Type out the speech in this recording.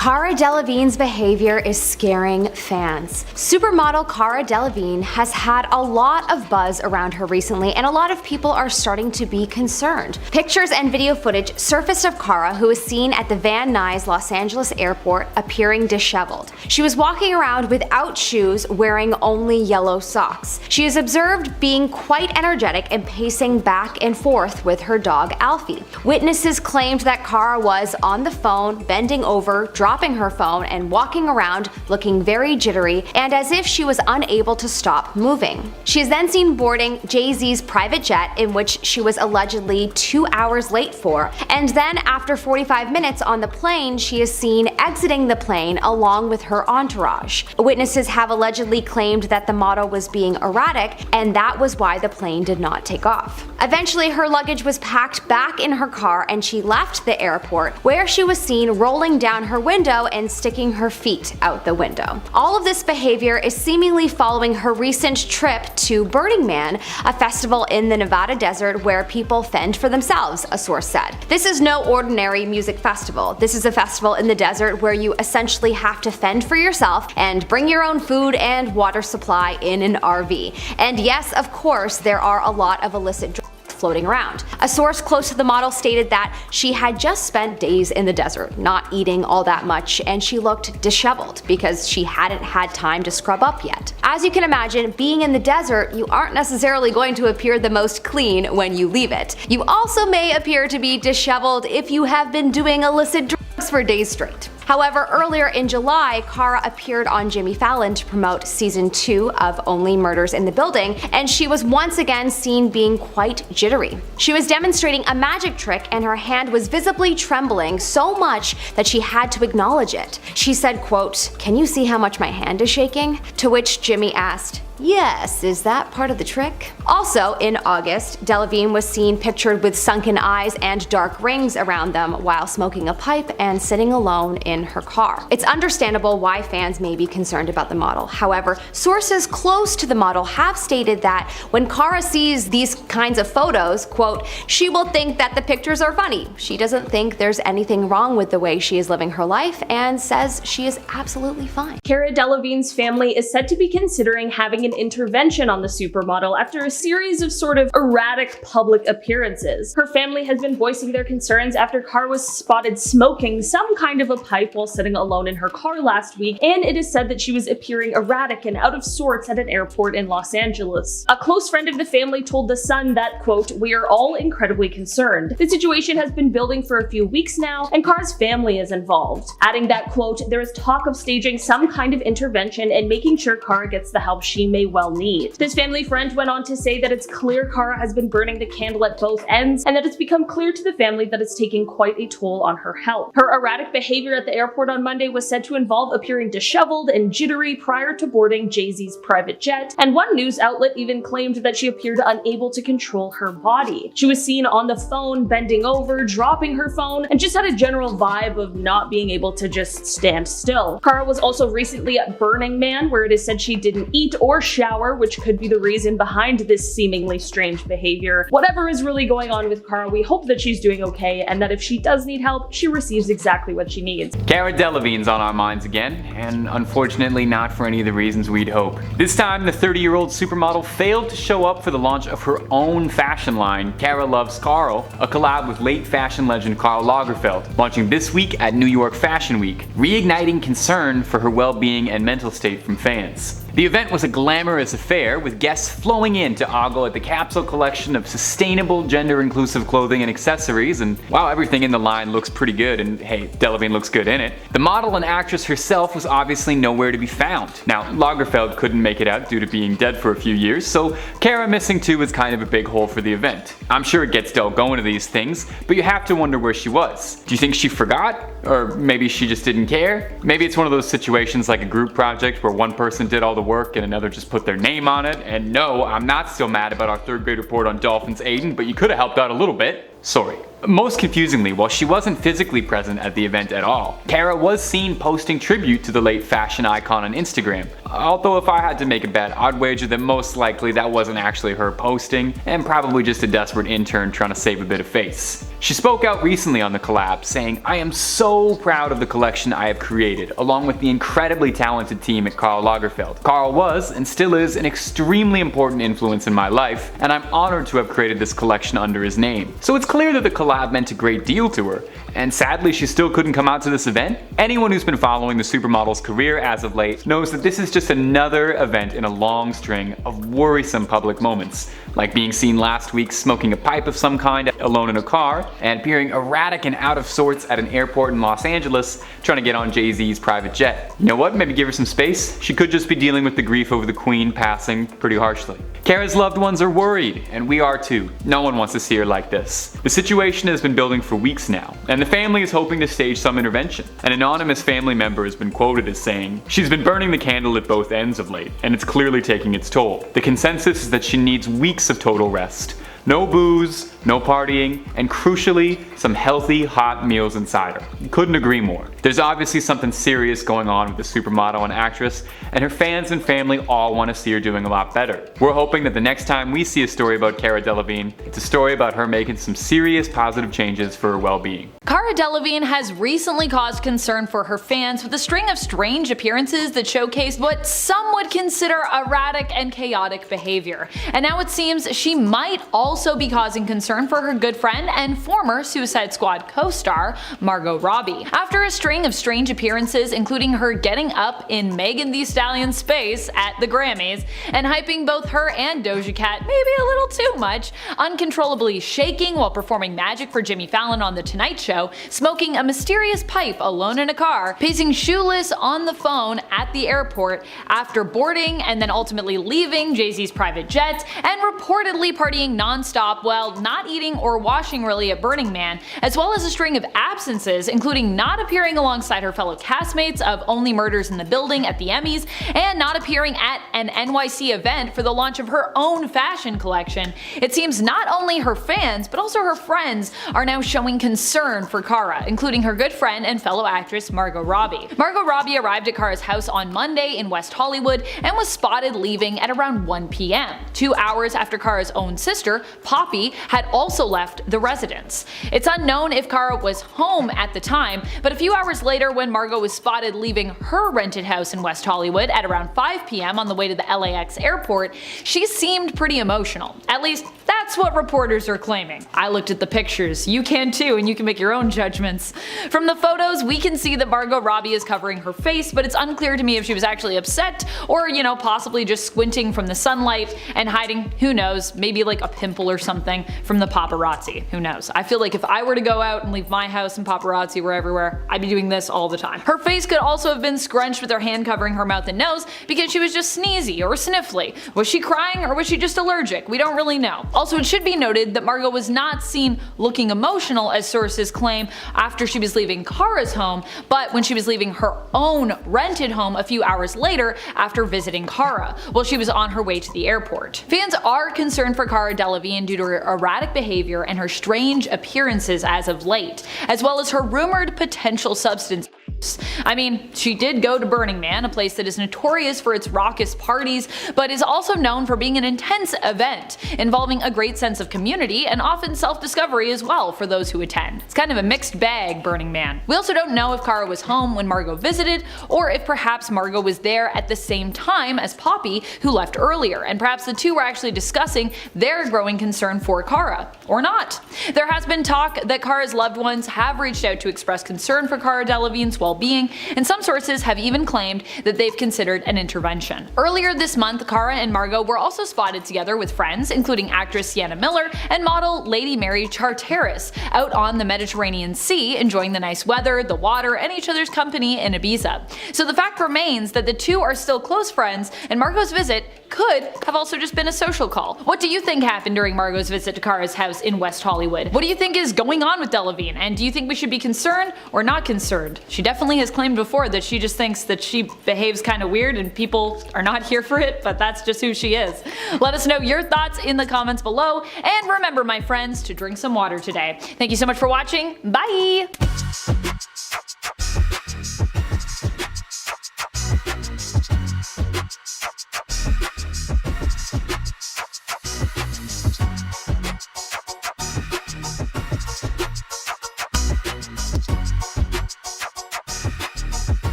Cara Delevingne's behavior is scaring fans. Supermodel Cara Delevingne has had a lot of buzz around her recently, and a lot of people are starting to be concerned. Pictures and video footage surfaced of Cara, who is seen at the Van Nuys Los Angeles airport appearing disheveled. She was walking around without shoes, wearing only yellow socks. She is observed being quite energetic and pacing back and forth with her dog Alfie. Witnesses claimed that Cara was on the phone, bending over, dropping her phone, and walking around looking very jittery and as if she was unable to stop moving. She is then seen boarding Jay-Z's private jet, in which she was allegedly 2 hours late for, and then after 45 minutes on the plane, she is seen exiting the plane along with her entourage. Witnesses have allegedly claimed that the model was being erratic, and that was why the plane did not take off. Eventually, her luggage was packed back in her car and she left the airport, where she was seen rolling down her window and sticking her feet out the window. All of this behavior is seemingly following her recent trip to Burning Man, a festival in the Nevada desert where people fend for themselves, a source said. This is no ordinary music festival. This is a festival in the desert where you essentially have to fend for yourself and bring your own food and water supply in an RV. And yes, of course, there are a lot of illicit drugs floating around. A source close to the model stated that she had just spent days in the desert, not eating all that much, and she looked disheveled because she hadn't had time to scrub up yet. As you can imagine, being in the desert, you aren't necessarily going to appear the most clean when you leave it. You also may appear to be disheveled if you have been doing illicit drugs for days straight. However, earlier in July, Cara appeared on Jimmy Fallon to promote season 2 of Only Murders in the Building, and she was once again seen being quite jittery. She was demonstrating a magic trick and her hand was visibly trembling so much that she had to acknowledge it. She said, quote, "Can you see how much my hand is shaking?" To which Jimmy asked, "Yes, is that part of the trick?" Also, in August, Delevingne was seen pictured with sunken eyes and dark rings around them while smoking a pipe and sitting alone in her car. It's understandable why fans may be concerned about the model. However, sources close to the model have stated that when Cara sees these kinds of photos, quote, "she will think that the pictures are funny. She doesn't think there's anything wrong with the way she is living her life and says she is absolutely fine." Cara Delevingne's family is said to be considering having an intervention on the supermodel after a series of sort of erratic public appearances. Her family has been voicing their concerns after Cara was spotted smoking some kind of a pipe while sitting alone in her car last week, and it is said that she was appearing erratic and out of sorts at an airport in Los Angeles. A close friend of the family told The Sun that, quote, "We are all incredibly concerned. The situation has been building for a few weeks now, and Cara's family is involved." Adding that, quote, "There is talk of staging some kind of intervention and making sure Cara gets the help she may well need." This family friend went on to say that it's clear Cara has been burning the candle at both ends, and that it's become clear to the family that it's taking quite a toll on her health. Her erratic behavior at the airport on Monday was said to involve appearing disheveled and jittery prior to boarding Jay-Z's private jet, and one news outlet even claimed that she appeared unable to control her body. She was seen on the phone, bending over, dropping her phone, and just had a general vibe of not being able to just stand still. Cara was also recently at Burning Man, where it is said she didn't eat or shower, which could be the reason behind this seemingly strange behavior. Whatever is really going on with Cara, we hope that she's doing okay, and that if she does need help, she receives exactly what she needs. Cara Delevingne's on our minds again, and unfortunately not for any of the reasons we'd hope. This time, the 30-year-old supermodel failed to show up for the launch of her own fashion line, Cara Loves Carl, a collab with late fashion legend Karl Lagerfeld, launching this week at New York Fashion Week, reigniting concern for her well-being and mental state from fans. The event was a glamorous affair, with guests flowing in to ogle at the capsule collection of sustainable, gender-inclusive clothing and accessories, and while everything in the line looks pretty good, and hey, Delevingne looks good in it, the model and actress herself was obviously nowhere to be found. Now, Lagerfeld couldn't make it out due to being dead for a few years, so Cara missing too was kind of a big hole for the event. I'm sure it gets dull going to these things, but you have to wonder where she was. Do you think she forgot? Or maybe she just didn't care? Maybe it's one of those situations like a group project where one person did all the work and another just put their name on it. And no, I'm not still mad about our third grade report on Dolphins Aiden, but you could have helped out a little bit. Sorry. Most confusingly, while she wasn't physically present at the event at all, Cara was seen posting tribute to the late fashion icon on Instagram. Although if I had to make a bet, I'd wager that most likely that wasn't actually her posting, and probably just a desperate intern trying to save a bit of face. She spoke out recently on the collab, saying, "I am so proud of the collection I have created, along with the incredibly talented team at Karl Lagerfeld. Karl was, and still is, an extremely important influence in my life, and I'm honored to have created this collection under his name." So it's clear that the collab meant a great deal to her, and sadly she still couldn't come out to this event. Anyone who's been following the supermodel's career as of late knows that this is just another event in a long string of worrisome public moments, like being seen last week smoking a pipe of some kind alone in a car, and appearing erratic and out of sorts at an airport in Los Angeles trying to get on Jay-Z's private jet. You know what, maybe give her some space. She could just be dealing with the grief over the Queen passing pretty harshly. Cara's loved ones are worried, and we are too. No one wants to see her like this. The situation has been building for weeks now, and the family is hoping to stage some intervention. An anonymous family member has been quoted as saying, "She's been burning the candle at both ends of late, and it's clearly taking its toll. The consensus is that she needs weeks of total rest. No booze, no partying, and crucially, some healthy, hot meals inside her." Couldn't agree more. There's obviously something serious going on with the supermodel and actress, and her fans and family all want to see her doing a lot better. We're hoping that the next time we see a story about Cara Delevingne, it's a story about her making some serious positive changes for her well-being. Cara Delevingne has recently caused concern for her fans with a string of strange appearances that showcased what some would consider erratic and chaotic behavior. And now it seems she might also be causing concern for her good friend and former Suicide Squad co-star, Margot Robbie. After a string of strange appearances, including her getting up in Megan Thee Stallion's space at the Grammys and hyping both her and Doja Cat maybe a little too much, uncontrollably shaking while performing magic for Jimmy Fallon on The Tonight Show, smoking a mysterious pipe alone in a car, pacing shoeless on the phone at the airport after boarding and then ultimately leaving Jay-Z's private jet, and reportedly partying non-stop while not eating or washing really at Burning Man, as well as a string of absences, including not appearing alongside her fellow castmates of Only Murders in the Building at the Emmys, and not appearing at an NYC event for the launch of her own fashion collection. It seems not only her fans, but also her friends are now showing concern for Cara, including her good friend and fellow actress Margot Robbie. Margot Robbie arrived at Cara's house on Monday in West Hollywood and was spotted leaving at around 1 p.m., 2 hours after Cara's own sister, Poppy, had also left the residence. It's unknown if Cara was home at the time, but a few hours later when Margot was spotted leaving her rented house in West Hollywood at around 5 p.m. on the way to the LAX airport, she seemed pretty emotional. At least that's what reporters are claiming. I looked at the pictures, you can too, and you can make your own judgments. From the photos, we can see that Margot Robbie is covering her face, but it's unclear to me if she was actually upset or, possibly just squinting from the sunlight and hiding, who knows, maybe like a pimple or something from the paparazzi. Who knows? I feel like if I were to go out and leave my house and paparazzi were everywhere, I'd be doing this all the time. Her face could also have been scrunched with her hand covering her mouth and nose because she was just sneezy or sniffly. Was she crying or was she just allergic? We don't really know. Also, it should be noted that Margot was not seen looking emotional as sources claim after she was leaving Cara's home, but when she was leaving her own rented home a few hours later after visiting Cara while she was on her way to the airport. Fans are concerned for Cara Delevingne due to her erratic behavior and her strange appearances as of late, as well as her rumored potential substance use. I mean, she did go to Burning Man, a place that is notorious for its raucous parties, but is also known for being an intense event, involving a great sense of community and often self-discovery as well for those who attend. It's kind of a mixed bag, Burning Man. We also don't know if Cara was home when Margot visited, or if perhaps Margot was there at the same time as Poppy, who left earlier, and perhaps the two were actually discussing their growing concern for Cara. Or not. There has been talk that Cara's loved ones have reached out to express concern for Cara Delevingne's well-being, and some sources have even claimed that they've considered an intervention. Earlier this month, Cara and Margot were also spotted together with friends, including actress Sienna Miller and model Lady Mary Charteris, out on the Mediterranean Sea, enjoying the nice weather, the water, and each other's company in Ibiza. So the fact remains that the two are still close friends, and Margot's visit could have also just been a social call. What do you think happened during Margot's visit to Cara's house in West Hollywood? What do you think is going on with Delevingne, and do you think we should be concerned or not concerned? She definitely has claimed before that she just thinks that she behaves kind of weird and people are not here for it, but that's just who she is. Let us know your thoughts in the comments below, and remember, my friends, to drink some water today. Thank you so much for watching. Bye!